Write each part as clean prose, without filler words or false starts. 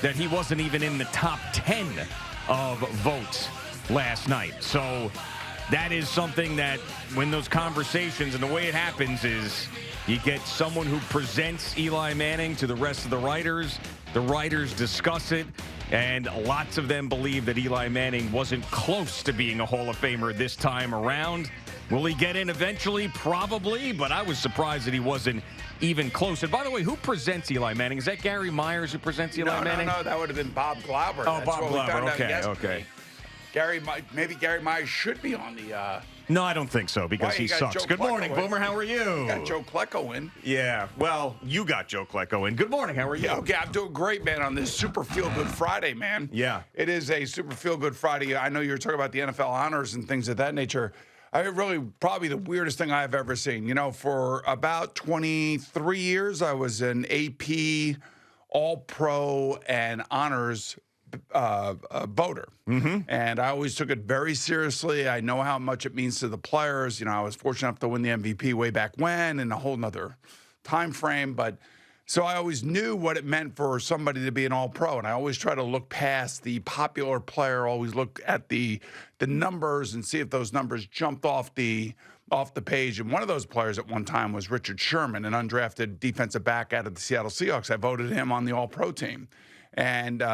that he wasn't even in the top 10 of votes last night. So that is something that when those conversations, and the way it happens is you get someone who presents Eli Manning to the rest of the writers discuss it, and lots of them believe that Eli Manning wasn't close to being a Hall of Famer this time around. Will he get in eventually? Probably, but I was surprised that he wasn't even close. And by the way, who presents Eli Manning? Is that Gary Myers who presents Eli Manning? No, that would have been Bob Glauber. Oh, Bob Glauber, okay. Gary Myers should be on the... No, I don't think so, because he sucks. Good morning, Boomer. How are you? You got Joe Klecko in. Yeah, well, you got Joe Klecko in. Good morning. How are you? Yeah, okay, I'm doing great, man, on this Super Feel Good Friday, man. Yeah. It is a Super Feel Good Friday. I know you were talking about the NFL honors and things of that nature. Probably the weirdest thing I've ever seen. You know, for about 23 years, I was an AP All-Pro and honors voter. Mm-hmm. And I always took it very seriously. I know how much it means to the players. You know, I was fortunate enough to win the MVP way back when in a whole nother time frame. But so I always knew what it meant for somebody to be an all-pro. And I always try to look past the popular player, always look at the numbers and see if those numbers jumped off the page. And one of those players at one time was Richard Sherman, an undrafted defensive back out of the Seattle Seahawks. I voted him on the all-pro team. And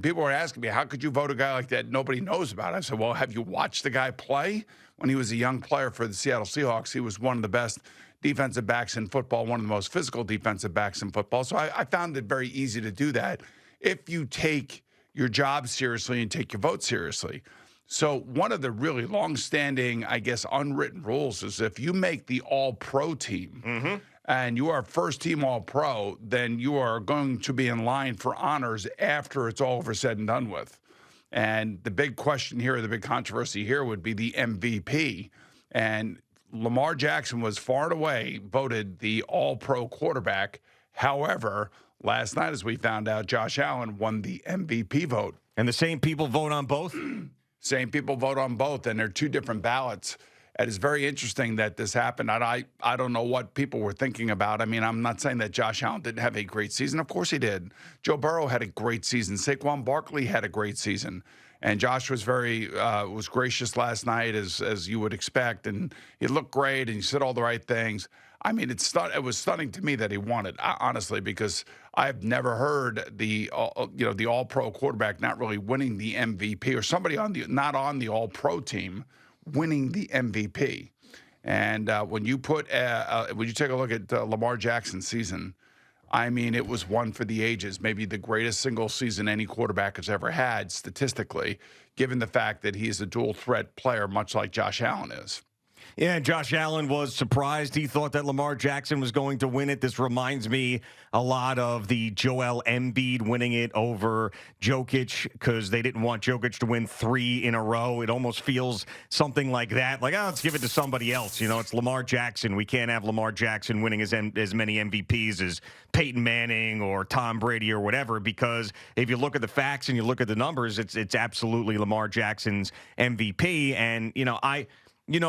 people were asking me, how could you vote a guy like that nobody knows about? I said, well, have you watched the guy play? When he was a young player for the Seattle Seahawks, he was one of the best defensive backs in football, one of the most physical defensive backs in football. So I found it very easy to do that if you take your job seriously and take your vote seriously. So one of the really long-standing, I guess, unwritten rules is if you make the all-pro team, and you are first-team All-Pro, then you are going to be in line for honors after it's all over said and done with. And the big question here, the big controversy here would be the MVP. And Lamar Jackson was far and away voted the All-Pro quarterback. However, last night, as we found out, Josh Allen won the MVP vote. And the same people vote on both? Same people vote on both, and they're two different ballots. It is very interesting that this happened. I don't know what people were thinking about. I mean, I'm not saying that Josh Allen didn't have a great season. Of course he did. Joe Burrow had a great season. Saquon Barkley had a great season. And Josh was was gracious last night, as you would expect. And he looked great, and he said all the right things. I mean, it was stunning to me that he won it, honestly, because I've never heard the All-Pro quarterback not really winning the MVP, or somebody not on the All-Pro team winning the MVP. And when you take a look at Lamar Jackson's season, I mean, it was one for the ages, maybe the greatest single season any quarterback has ever had statistically, given the fact that he is a dual threat player, much like Josh Allen is. Yeah, Josh Allen was surprised. He thought that Lamar Jackson was going to win it. This reminds me a lot of the Joel Embiid winning it over Jokic, because they didn't want Jokic to win 3 in a row. It almost feels something like that. Like, let's give it to somebody else. You know, it's Lamar Jackson. We can't have Lamar Jackson winning as many MVPs as Peyton Manning or Tom Brady or whatever, because if you look at the facts and you look at the numbers, it's absolutely Lamar Jackson's MVP. And,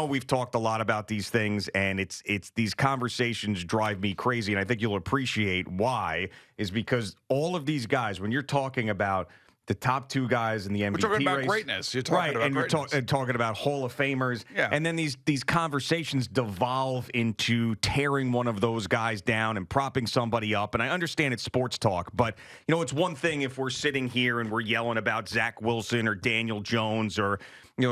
we've talked a lot about these things, and it's these conversations drive me crazy, and I think you'll appreciate why, is because all of these guys, when you're talking about the top 2 guys in the MVP race. We're talking about greatness. You're talking about greatness. You're talking about Hall of Famers. Yeah. And then these conversations devolve into tearing one of those guys down and propping somebody up. And I understand it's sports talk, but, it's one thing if we're sitting here and we're yelling about Zach Wilson or Daniel Jones or,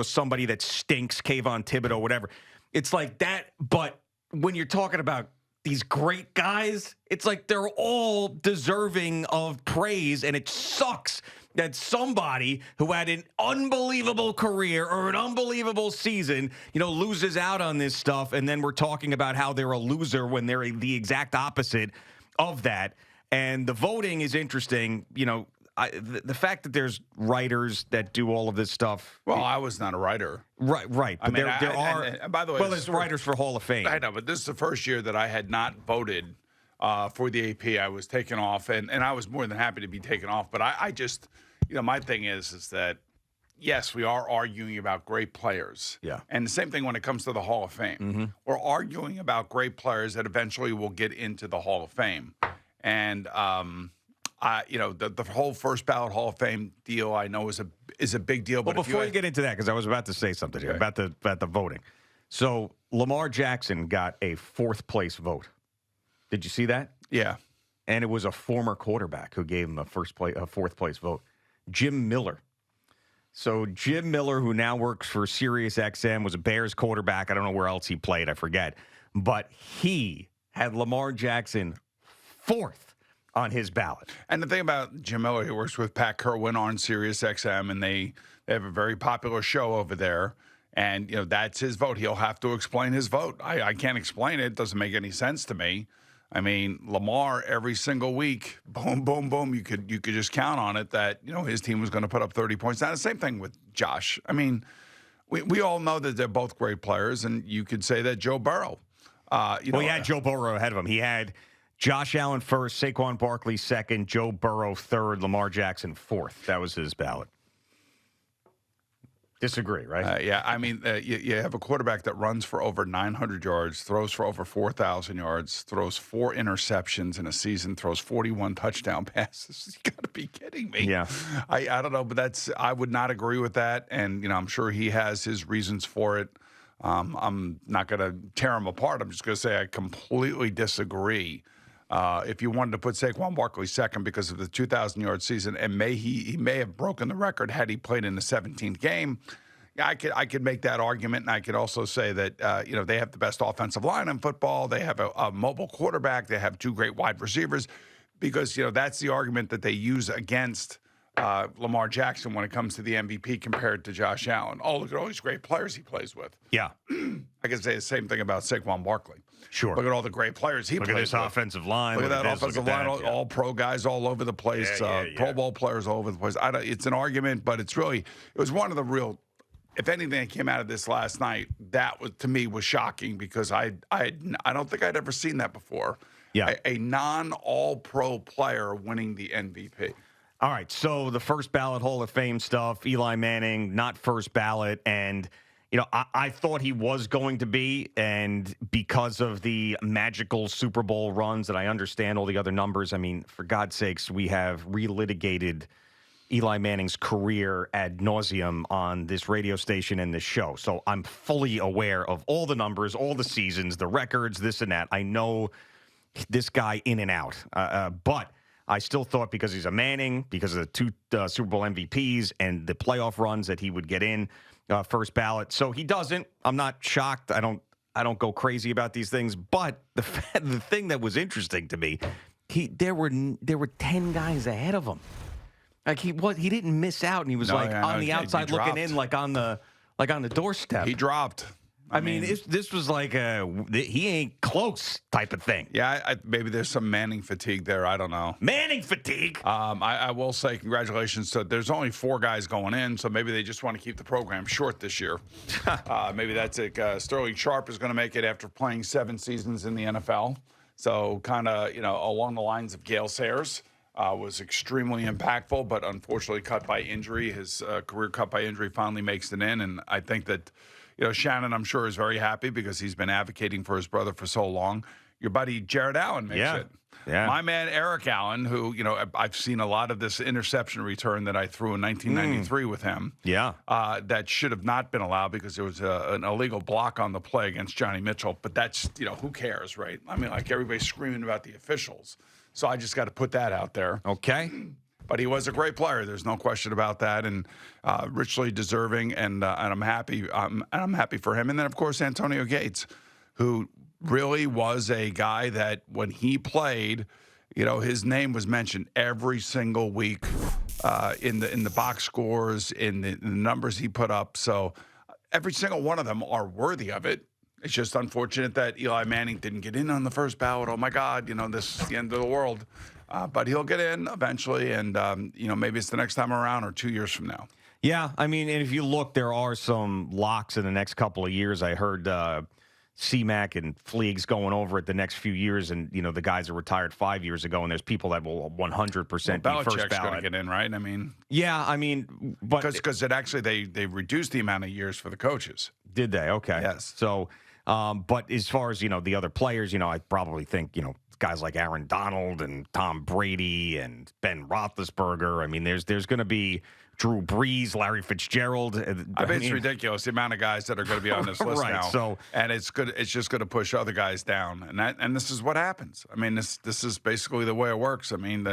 somebody that stinks, Kayvon Thibodeau, whatever. It's like that. But when you're talking about these great guys, it's like they're all deserving of praise, and it sucks that somebody who had an unbelievable career or an unbelievable season, loses out on this stuff, and then we're talking about how they're a loser when they're the exact opposite of that. And the voting is interesting, the fact that there's writers that do all of this stuff. Well, I was not a writer. Right. But there are. And by the way, there's writers for Hall of Fame. I know, but this is the first year that I had not voted for the AP. I was taken off, and I was more than happy to be taken off. But I just, my thing is that, yes, we are arguing about great players. Yeah. And the same thing when it comes to the Hall of Fame. Mm-hmm. We're arguing about great players that eventually will get into the Hall of Fame. And The whole first ballot Hall of Fame deal I know is a big deal. Well, But before you get into that, because I was about to say something here about the voting. So Lamar Jackson got a fourth place vote. Did you see that? Yeah. And it was a former quarterback who gave him a fourth place vote. Jim Miller. So Jim Miller, who now works for Sirius XM, was a Bears quarterback. I don't know where else he played. I forget. But he had Lamar Jackson fourth on his ballot. And the thing about Jim Miller, he works with Pat Kerwin on Sirius XM, and they have a very popular show over there. And, that's his vote. He'll have to explain his vote. I can't explain it. It doesn't make any sense to me. I mean, Lamar, every single week, boom, boom, boom, you could just count on it that, his team was going to put up 30 points. Now, the same thing with Josh. I mean, we all know that they're both great players, and you could say that Joe Burrow. He had Joe Burrow ahead of him. He had Josh Allen first, Saquon Barkley second, Joe Burrow third, Lamar Jackson fourth. That was his ballot. Disagree, right? Yeah, I mean, you have a quarterback that runs for over 900 yards, throws for over 4,000 yards, throws 4 interceptions in a season, throws 41 touchdown passes. You got to be kidding me. Yeah. I don't know, but I would not agree with that. And, I'm sure he has his reasons for it. I'm not going to tear him apart. I'm just going to say I completely disagree. If you wanted to put Saquon Barkley second because of the 2,000-yard season, and he may have broken the record had he played in the 17th game, I could make that argument, and I could also say that they have the best offensive line in football. They have a mobile quarterback. They have 2 great wide receivers, because that's the argument that they use against Lamar Jackson when it comes to the MVP compared to Josh Allen. Oh, look at all these great players he plays with. Yeah. I can say the same thing about Saquon Barkley. Sure. Look at all the great players he plays with. Look at this offensive line. Look at that this, offensive line. All pro guys all over the place. Pro Bowl players all over the place. It's an argument, but it was one of the real, if anything that came out of this last night, that was, to me, was shocking, because I don't think I'd ever seen that before. Yeah. A non-all-pro player winning the MVP. All right, so the first ballot Hall of Fame stuff, Eli Manning, not first ballot, and I thought he was going to be, and because of the magical Super Bowl runs, and I understand all the other numbers, I mean, for God's sakes, we have relitigated Eli Manning's career ad nauseum on this radio station and this show, so I'm fully aware of all the numbers, all the seasons, the records, this and that. I know this guy in and out, but I still thought, because he's a Manning, because of the 2 Super Bowl MVPs and the playoff runs, that he would get in first ballot. So he doesn't. I'm not shocked. I don't go crazy about these things. But the thing that was interesting to me, there were 10 guys ahead of him. Like he didn't miss out, and he was on the outside looking in, like on the doorstep. He dropped. I mean, this was like he ain't close type of thing. Yeah, maybe there's some Manning fatigue there. I don't know. Manning fatigue? I will say congratulations. There's only 4 guys going in, so maybe they just want to keep the program short this year. Maybe that's it. Sterling Sharp is going to make it after playing 7 seasons in the NFL. So kind of, along the lines of Gale Sayers. Was extremely impactful, but unfortunately cut by injury. His career cut by injury finally makes it in, and I think that Shannon, I'm sure, is very happy because he's been advocating for his brother for so long. Your buddy Jared Allen makes it. Yeah. My man Eric Allen, who, I've seen a lot of this interception return that I threw in 1993 with him. Yeah. That should have not been allowed because there was an illegal block on the play against Johnny Mitchell. But that's, who cares, right? I mean, like, everybody's screaming about the officials. So I just got to put that out there. Okay. But he was a great player. There's no question about that, and richly deserving. And I'm happy. I'm happy for him. And then, of course, Antonio Gates, who really was a guy that when he played, his name was mentioned every single week in the box scores, in the numbers he put up. So every single one of them are worthy of it. It's just unfortunate that Eli Manning didn't get in on the first ballot. Oh, my God, this is the end of the world. But he'll get in eventually, and, maybe it's the next time around or 2 years from now. Yeah, I mean, and if you look, there are some locks in the next couple of years. I heard C-Mac and Fleegs going over it the next few years, and, the guys that retired 5 years ago, and there's people that will 100% be first ballot. Going to get in, right? I mean. Yeah, I mean. But because it actually, they reduced the amount of years for the coaches. Did they? Okay. Yes. So. But as far as, the other players, I probably think, guys like Aaron Donald and Tom Brady and Ben Roethlisberger. I mean, there's going to be Drew Brees, Larry Fitzgerald. It's ridiculous the amount of guys that are going to be on this list right, now. So, and it's good. It's just going to push other guys down, and this is what happens. I mean, this is basically the way it works. I mean,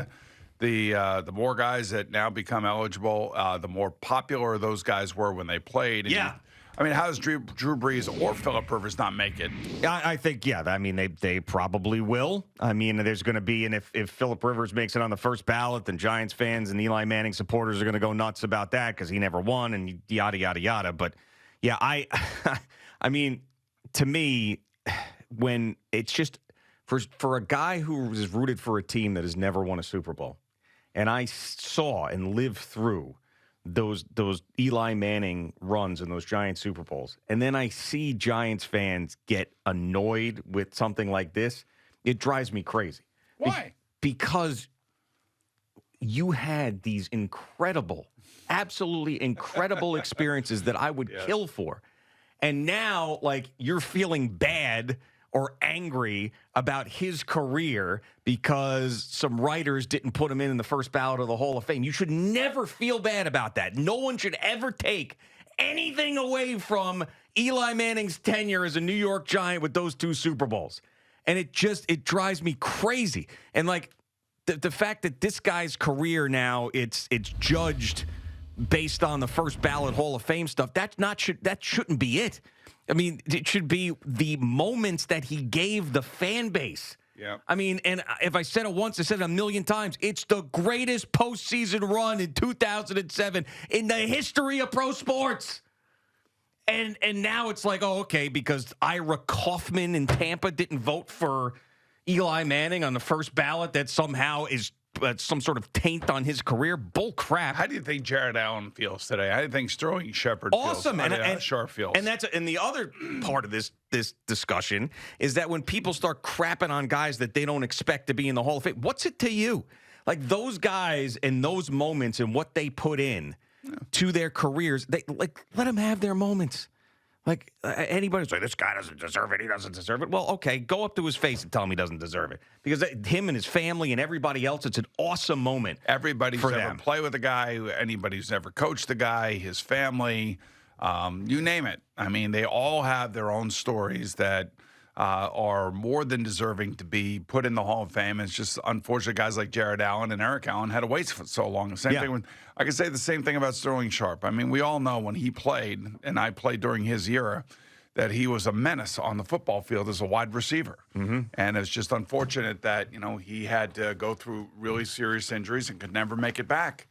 the more guys that now become eligible, the more popular those guys were when they played. And I mean, how does Drew Brees or Phillip Rivers not make it? I think, I mean, they probably will. I mean, there's going to be, and if Phillip Rivers makes it on the first ballot, then Giants fans and Eli Manning supporters are going to go nuts about that because he never won and yada, yada, yada. But, yeah, I mean, to me, when it's just for a guy who is rooted for a team that has never won a Super Bowl, and I saw and lived through those Eli Manning runs in those Giants Super Bowls, and then I see Giants fans get annoyed with something like this, it drives me crazy. Why? Because you had these incredible, absolutely incredible experiences that I would kill for. And now, like, you're feeling bad or angry about his career because some writers didn't put him in the first ballot of the Hall of Fame. You should never feel bad about that. No one should ever take anything away from Eli Manning's tenure as a New York Giant with those 2 Super Bowls. And it drives me crazy. And, like, the fact that this guy's career now, it's judged based on the first ballot Hall of Fame stuff, that shouldn't be it. I mean, it should be the moments that he gave the fan base. Yeah. I mean, and if I said it once, I said it a million times. It's the greatest postseason run in 2007 in the history of pro sports. And now it's like, oh, okay, because Ira Kaufman in Tampa didn't vote for Eli Manning on the first ballot, that somehow is some sort of taint on his career. Bull crap. How do you think Jared Allen feels today? How do you think Sterling Shepard awesome. feels? And Sharp feels. And the other part of this discussion is that when people start crapping on guys that they don't expect to be in the Hall of Fame, what's it to you? Like, those guys and those moments and what they put in to their careers, they let them have their moments. Like, anybody's like, this guy doesn't deserve it. He doesn't deserve it. Well, okay, go up to his face and tell him he doesn't deserve it. Because him and his family and everybody else, it's an awesome moment. Everybody who's ever them. played with the guy, anybody who's ever coached the guy, his family, you name it. I mean, they all have their own stories that are more than deserving to be put in the Hall of Fame. It's just unfortunate guys like Jared Allen and Eric Allen had to wait for so long. The same thing with, I can say the same thing about Sterling Sharp. I mean, we all know when he played, and I played during his era, that he was a menace on the football field as a wide receiver. Mm-hmm. And it's just unfortunate that, he had to go through really serious injuries and could never make it back.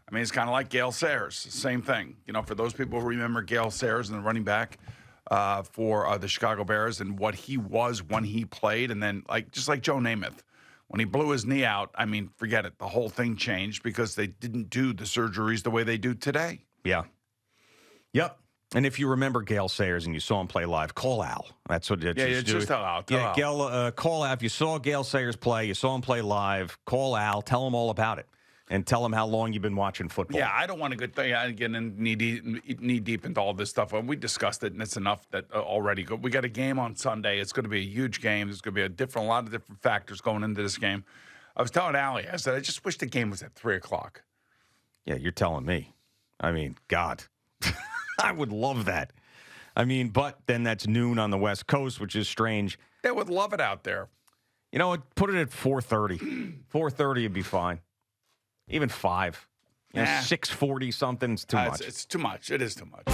I mean, it's kind of like Gale Sayers, same thing. For those people who remember Gale Sayers and the running back for the Chicago Bears and what he was when he played, and then just like Joe Namath, when he blew his knee out, I mean, forget it. The whole thing changed because they didn't do the surgeries the way they do today. Yeah. Yep. And if you remember Gale Sayers and you saw him play live, call Al. That's what it is. Just tell Al. Al. Gale, call Al. If you saw Gale Sayers play, you saw him play live, call Al. Tell him all about it. And tell him how long you've been watching football. Yeah, I don't want to get knee deep into all this stuff. We discussed it, and it's enough that already. We got a game on Sunday. It's going to be a huge game. There's going to be a lot of different factors going into this game. I was telling Allie, I said, I just wish the game was at 3 o'clock. Yeah, you're telling me. I mean, God, I would love that. I mean, but then that's noon on the West Coast, which is strange. They would love it out there. You know what? Put it at 4:30. 4:30 would be fine. Even 5. 6:40 something is too much. It's too much. It is too much.